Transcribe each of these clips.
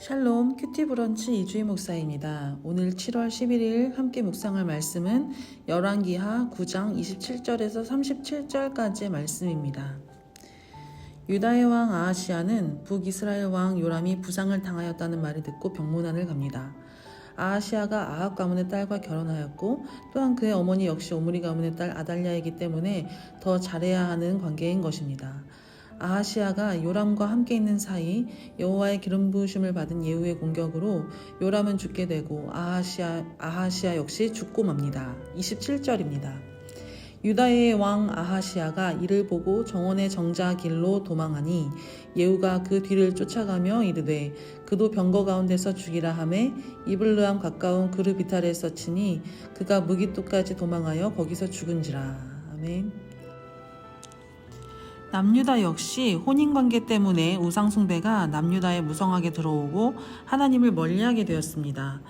샬롬 큐티 브런치 이주희 목사입니다. 오늘 7월 11일 함께 묵상할 말씀은 열왕기하 9장 27절에서 37절까지의 말씀입니다. 유다의 왕 아하시아는 북이스라엘 왕 요람이 부상을 당하였다는 말을 듣고 병문안을 갑니다. 아하시아가 아합 가문의 딸과 결혼하였고 또한 그의 어머니 역시 오므리 가문의 딸 아달랴이기 때문에 더 잘해야 하는 관계인 것입니다. 아하시아가 요람과 함께 있는 사이 여호와의 기름 부으심을 받은 예후의 공격으로 요람은 죽게 되고 아하시아 역시 죽고 맙니다. 27절입니다. 유다의 왕 아하시아가 이를 보고 정원의 정자 길로 도망하니 예후가 그 뒤를 쫓아가며 이르되 그도 병거 가운데서 죽이라 하매 이블르함 가까운 그르 비탈에서 치니 그가 무기토까지 도망하여 거기서 죽은지라. 아멘. 남유다 역시 혼인관계 때문에 우상숭배가 남유다에 무성하게 들어오고 하나님을 멀리하게 되었습니다.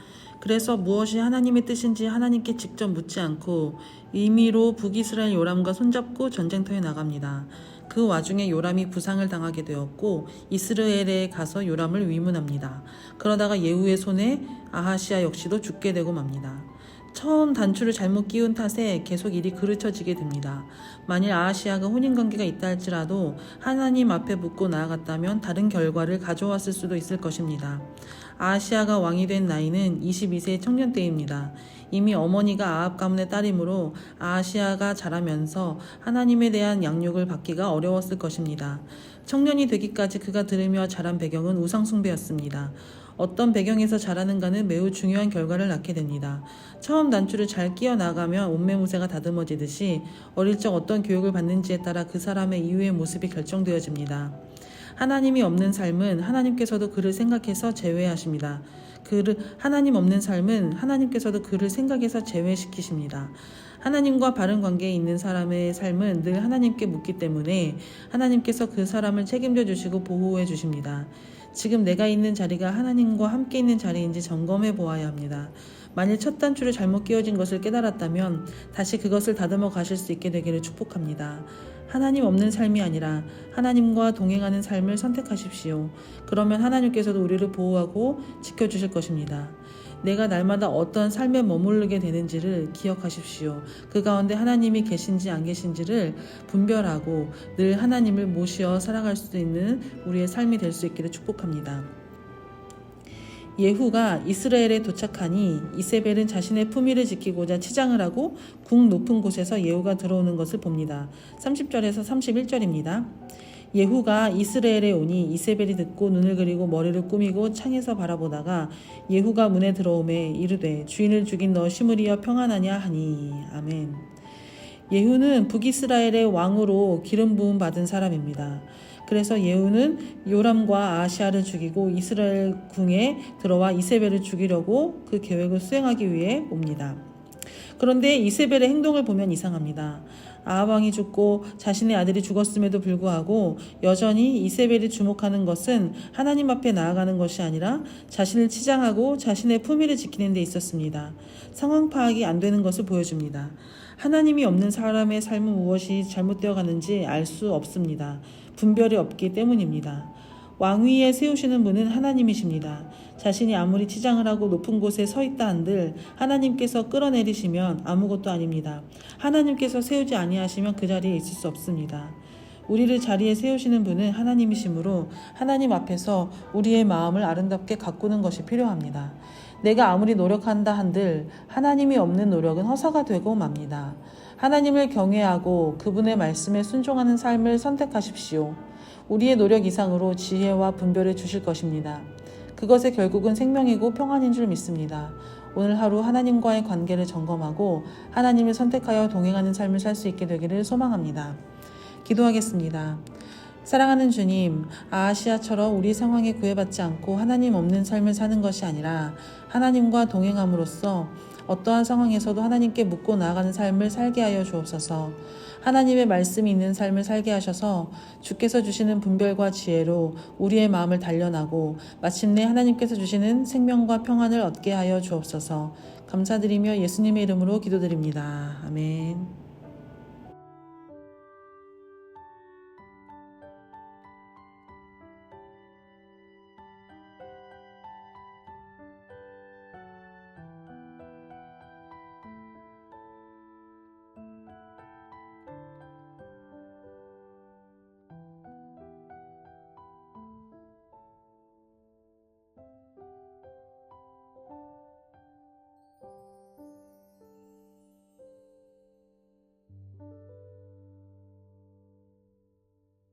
그래서 무엇이 하나님의 뜻인지 하나님께 직접 묻지 않고 임의로 북이스라엘 요람과 손잡고 전쟁터에 나갑니다. 그 와중에 요람이 부상을 당하게 되었고 이스라엘에 가서 요람을 위문합니다. 그러다가 예후의 손에 아하시아 역시도 죽게 되고 맙니다. 처음 단추를 잘못 끼운 탓에 계속 일이 그르쳐지게 됩니다. 만일 아하시아가 혼인관계가 있다 할지라도 하나님 앞에 묻고 나아갔다면 다른 결과를 가져왔을 수도 있을 것입니다. 아하시아가 왕이 된 나이는 22세의 청년 때입니다. 이미 어머니가 아합 가문의 딸이므로 아하시아가 자라면서 하나님에 대한 양육을 받기가 어려웠을 것입니다. 청년이 되기까지 그가 들으며 자란 배경은 우상숭배였습니다. 어떤 배경에서 자라는가는 매우 중요한 결과를 낳게 됩니다. 처음 단추를 잘 끼어 나가면 옷매무새가 다듬어지듯이 어릴 적 어떤 교육을 받는지에 따라 그 사람의 이후의 모습이 결정되어집니다. 하나님이 없는 삶은 하나님께서도 그를 생각해서 제외하십니다. 하나님 없는 삶은 하나님께서도 그를 생각해서 제외시키십니다. 하나님과 바른 관계에 있는 사람의 삶은 늘 하나님께 묻기 때문에 하나님께서 그 사람을 책임져 주시고 보호해 주십니다. 지금 내가 있는 자리가 하나님과 함께 있는 자리인지 점검해 보아야 합니다. 만일 첫 단추를 잘못 끼워진 것을 깨달았다면 다시 그것을 다듬어 가실 수 있게 되기를 축복합니다. 하나님 없는 삶이 아니라 하나님과 동행하는 삶을 선택하십시오. 그러면 하나님께서도 우리를 보호하고 지켜주실 것입니다. 내가 날마다 어떤 삶에 머무르게 되는지를 기억하십시오. 그 가운데 하나님이 계신지 안 계신지를 분별하고 늘 하나님을 모시어 살아갈 수 있는 우리의 삶이 될 수 있기를 축복합니다. 예후가 이스라엘에 도착하니 이세벨은 자신의 품위를 지키고자 치장을 하고 궁 높은 곳에서 예후가 들어오는 것을 봅니다. 30절에서 31절입니다. 예후가 이스라엘에 오니 이세벨이 듣고 눈을 그리고 머리를 꾸미고 창에서 바라보다가 예후가 문에 들어오매 이르되 주인을 죽인 너 시므리여 평안하냐 하니. 아멘. 예후는 북이스라엘의 왕으로 기름 부음 받은 사람입니다. 그래서 예후는 요람과 아하시아를 죽이고 이스라엘 궁에 들어와 이세벨을 죽이려고 그 계획을 수행하기 위해 옵니다. 그런데 이세벨의 행동을 보면 이상합니다. 아합 왕이 죽고 자신의 아들이 죽었음에도 불구하고 여전히 이세벨이 주목하는 것은 하나님 앞에 나아가는 것이 아니라 자신을 치장하고 자신의 품위를 지키는 데 있었습니다. 상황 파악이 안 되는 것을 보여줍니다. 하나님이 없는 사람의 삶은 무엇이 잘못되어 가는지 알 수 없습니다. 분별이 없기 때문입니다. 왕위에 세우시는 분은 하나님이십니다. 자신이 아무리 치장을 하고 높은 곳에 서 있다 한들 하나님께서 끌어내리시면 아무것도 아닙니다. 하나님께서 세우지 아니하시면 그 자리에 있을 수 없습니다. 우리를 자리에 세우시는 분은 하나님이시므로 하나님 앞에서 우리의 마음을 아름답게 가꾸는 것이 필요합니다. 내가 아무리 노력한다 한들 하나님이 없는 노력은 허사가 되고 맙니다. 하나님을 경외하고 그분의 말씀에 순종하는 삶을 선택하십시오. 우리의 노력 이상으로 지혜와 분별을 주실 것입니다. 그것의 결국은 생명이고 평안인 줄 믿습니다. 오늘 하루 하나님과의 관계를 점검하고 하나님을 선택하여 동행하는 삶을 살 수 있게 되기를 소망합니다. 기도하겠습니다. 사랑하는 주님, 아하시아처럼 우리 상황에 구애받지 않고 하나님 없는 삶을 사는 것이 아니라 하나님과 동행함으로써 어떠한 상황에서도 하나님께 묻고 나아가는 삶을 살게 하여 주옵소서. 하나님의 말씀이 있는 삶을 살게 하셔서 주께서 주시는 분별과 지혜로 우리의 마음을 단련하고 마침내 하나님께서 주시는 생명과 평안을 얻게 하여 주옵소서. 감사드리며 예수님의 이름으로 기도드립니다. 아멘.